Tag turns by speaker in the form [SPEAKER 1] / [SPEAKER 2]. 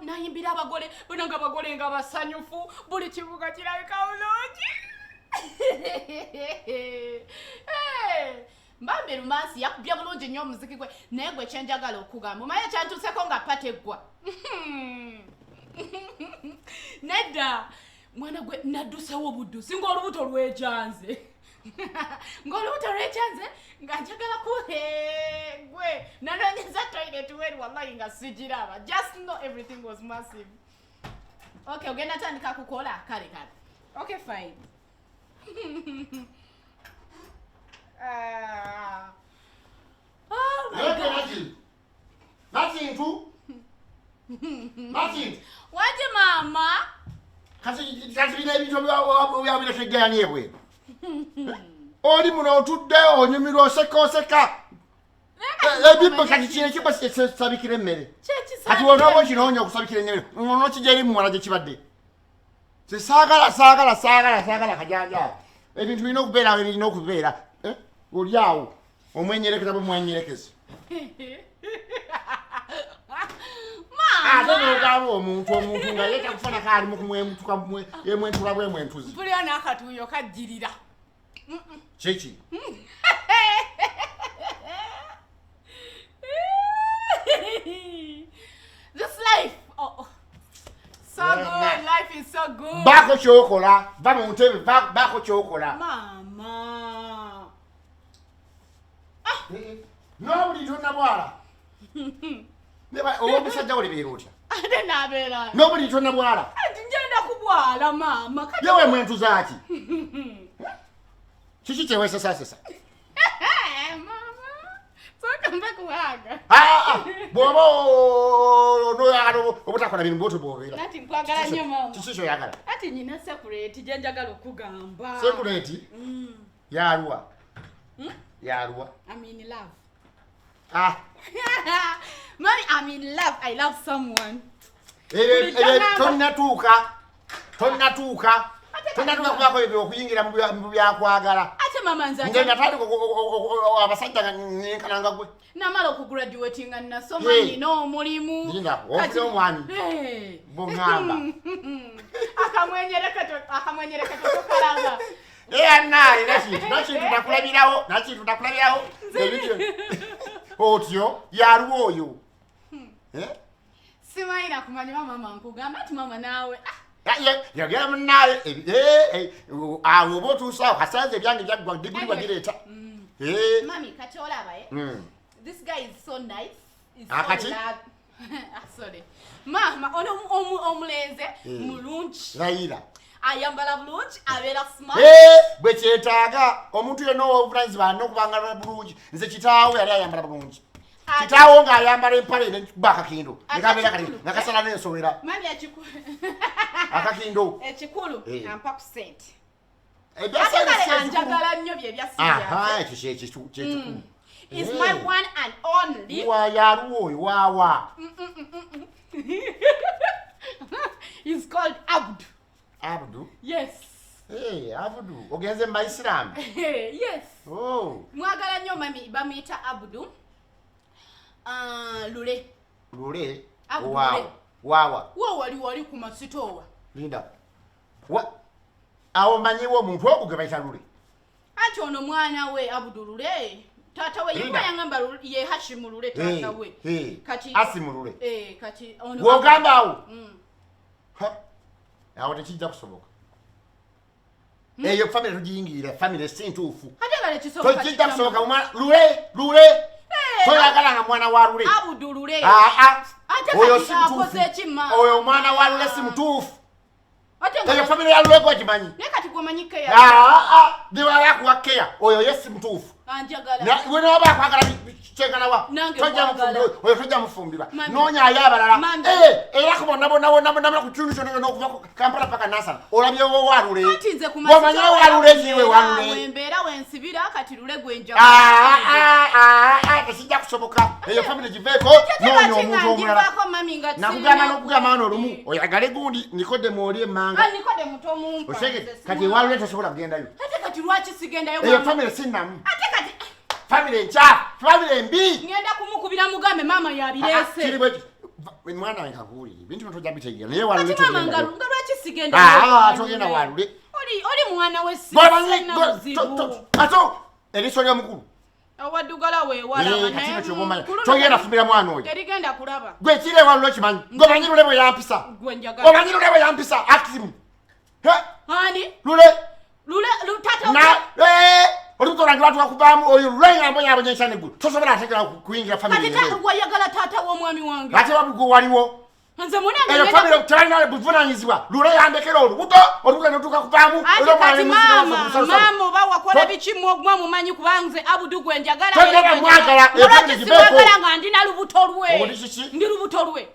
[SPEAKER 1] nayimbira abagole bonanga abagole nga basanyufu buli kibuga kirabika bulungi mbambe rumansi yakubya bulungi nnyo omuziki gwe naye gwe kyenjagala okugamba omaye kyantuseko nga pateggwa nedda mwana gwe naddusewo obuddusi ng'olubuto lwejanze ng'olubuto lwejanze nga njagala gwe nanonyeza toilet weri wallahi nga sigiraba just know everything was massive. Okay, ogenda tandika kukola kale okay fine. Oh my God.
[SPEAKER 2] Nothing too. Nothing.
[SPEAKER 1] Waje mama?
[SPEAKER 2] Kasi bina ebintu byabira shegani ebwe. Oli muno otudde onyumirwa oseka. Ebipo kati kine kiba sabikire emmere. Kati wonobo kinonya okusabikira emmere. Ono kijeri mu mwana gye kibadde. Sagala kajanja. Ebintu birina okubeera. Oli awo omwenyerekeza bwe Gabo omuntu nga yeta kufana kali mu kumwemutuka yemwentula bwe mwentuzi.
[SPEAKER 1] Mpulira nakatuyo kajirira.
[SPEAKER 2] Chechi.
[SPEAKER 1] This life. Oh. So good. Life is so good.
[SPEAKER 2] Bako chokola. Ba mu ntebe bako chokola.
[SPEAKER 1] Mama.
[SPEAKER 2] Nobody don't know. Neba obusajja oli birutya.
[SPEAKER 1] Ate nabera.
[SPEAKER 2] Nobody tonna bwala.
[SPEAKER 1] Ati njenda kubwala mama.
[SPEAKER 2] Yewe mwentu zaki. Chichi chewesa sasa.
[SPEAKER 1] Mama. So come kuhaga.
[SPEAKER 2] Bobo no yagalo obutakola bintu boto bobera.
[SPEAKER 1] Ati nkwagala nnyo mama.
[SPEAKER 2] Chichi yagala.
[SPEAKER 1] Ati nyina separate jenjagala okugamba.
[SPEAKER 2] Separate? Yarwa. Yarwa.
[SPEAKER 1] I'm in love.
[SPEAKER 2] Mommy,
[SPEAKER 1] I'm in love. I love someone.
[SPEAKER 2] Tonnatuuka kubako ebyo okuyingira mu byakwagala.
[SPEAKER 1] Ate mama nzanja.
[SPEAKER 2] Ngenda tandika abasajja nenkananga gwe.
[SPEAKER 1] Namala okugraduatinga nasoma nina omulimu.
[SPEAKER 2] Ndinga ofune omwami. Bongamba.
[SPEAKER 1] Akamwenyereka tokalanga.
[SPEAKER 2] Naye nachi tutakulabirawo. Otyo yaruwa oyo.
[SPEAKER 1] Simaina kumanya mama nkugamba ati mama nawe.
[SPEAKER 2] Yagera munaye awo botusa kasanze byange byagwa diguli bagireta.
[SPEAKER 1] Mami katola abaye. This guy is so nice.
[SPEAKER 2] Akati?
[SPEAKER 1] Sorry. Mama ono omulenze mulungi.
[SPEAKER 2] Raila.
[SPEAKER 1] Ayambala bulungi abera smart.
[SPEAKER 2] Bwe kyetaaga omuntu yeno obulanzi bano kubanga bulungi nze kitaawo yali ayambala bulungi. Kitaawo nga ayambala empale ne bakakindo nekabera kali nakasala n'ensowera.
[SPEAKER 1] Mami akikulu.
[SPEAKER 2] Akakindo.
[SPEAKER 1] Ekikulu ampa ku sente.
[SPEAKER 2] Ebyasente
[SPEAKER 1] njagala nnyo bye byasiya.
[SPEAKER 2] Ekyo
[SPEAKER 1] Is my one and only.
[SPEAKER 2] Wa yaruwo wawa.
[SPEAKER 1] He's called Abdu.
[SPEAKER 2] Abdu?
[SPEAKER 1] Yes.
[SPEAKER 2] Hey, Abdu. Ogenze mu Islam?
[SPEAKER 1] Yes.
[SPEAKER 2] Oh.
[SPEAKER 1] Mwagala nnyo mami bamuyita Abdu. Lule.
[SPEAKER 2] Lule?
[SPEAKER 1] Abdu.
[SPEAKER 2] Wawa.
[SPEAKER 1] Wali ku masitowa.
[SPEAKER 2] Linda. Awo manyiwo omuntu ogwo gwe bayita Lule.
[SPEAKER 1] Ati ono mwana we Abdu Lule. Tata we yimba yangamba ye Hashim Lule tata we.
[SPEAKER 2] Kati Asim Lule.
[SPEAKER 1] Kati ono.
[SPEAKER 2] Wogamba awo. Awo tekijja kusoboka. Eyo famire tugiyingira, famire sintuufu.
[SPEAKER 1] Ate gale kisoboka.
[SPEAKER 2] Tekijja kusoboka Lule. Toyagala nga mwana wa Lule.
[SPEAKER 1] Abdu Lule.
[SPEAKER 2] Oyo si mutuufu. Oyo mwana wa Lule si mutuufu. Eyo famire ya Lule gwa kimanyi.
[SPEAKER 1] Nekati gwamanyike ya.
[SPEAKER 2] Diwa yakuwakeya. Oyo yesi mutuufu.
[SPEAKER 1] Anjagala.
[SPEAKER 2] Wena oba akwagala kyegala wa. Tojja mufumbirwa. Noonya ayabalala. Era kubona ku kyunu kyono n'okuva ku Kampala paka Nasala. Olabye wa Lule. Wamanya wa Lule kiwe wa Lule.
[SPEAKER 1] Wembeera wensibira kati Lule gwenja.
[SPEAKER 2] Tekijja kusoboka. Eyo famire giveeko noonya omuntu omulala. Nakugamba wano olumu. Oyagale gundi Nikodemo oli emmanga.
[SPEAKER 1] Nikodemo tomumpa.
[SPEAKER 2] Kati wa Lule tosobola kugendayo.
[SPEAKER 1] Ate kati lwaki sigendayo?
[SPEAKER 2] Eyo famire sinnamu.
[SPEAKER 1] Ate kati
[SPEAKER 2] famire ncha, famire mbi.
[SPEAKER 1] Ngenda kumukubira mugambe mama yabirese.
[SPEAKER 2] mwana nkakuli bintu bitoja bitegera naye walule
[SPEAKER 1] kati mama ngalu kisigenda
[SPEAKER 2] togenda walule
[SPEAKER 1] oli mwana wesi
[SPEAKER 2] ato eriso lya mukulu
[SPEAKER 1] awadugala we wala
[SPEAKER 2] kati kyo bomanya togenda fumira mwana oyo
[SPEAKER 1] terigenda kulaba
[SPEAKER 2] gwe kire walule kimanyi gomanyi lule bwe yampisa
[SPEAKER 1] gwe njagala
[SPEAKER 2] gomanyi lule bwe yampisa active
[SPEAKER 1] hani lule lutata
[SPEAKER 2] na olutorangi watu wakubamu oyo lwenga mbonya abonyesha gu tosobera atekera kuingira family
[SPEAKER 1] kati wayagala tata wo mwami wange
[SPEAKER 2] ate wabugo waliwo
[SPEAKER 1] nze mune
[SPEAKER 2] eyo family teranga buvunanyizibwa lule yambekera olubuto olubuga notuka kubamu
[SPEAKER 1] olo mwana mama ba wakola bichimu ogwa mumanyi kubanze abudu gwe njagala
[SPEAKER 2] twagala mwagala
[SPEAKER 1] ebyo gibeko nga ndina lubuto lwe ndi lubuto lwe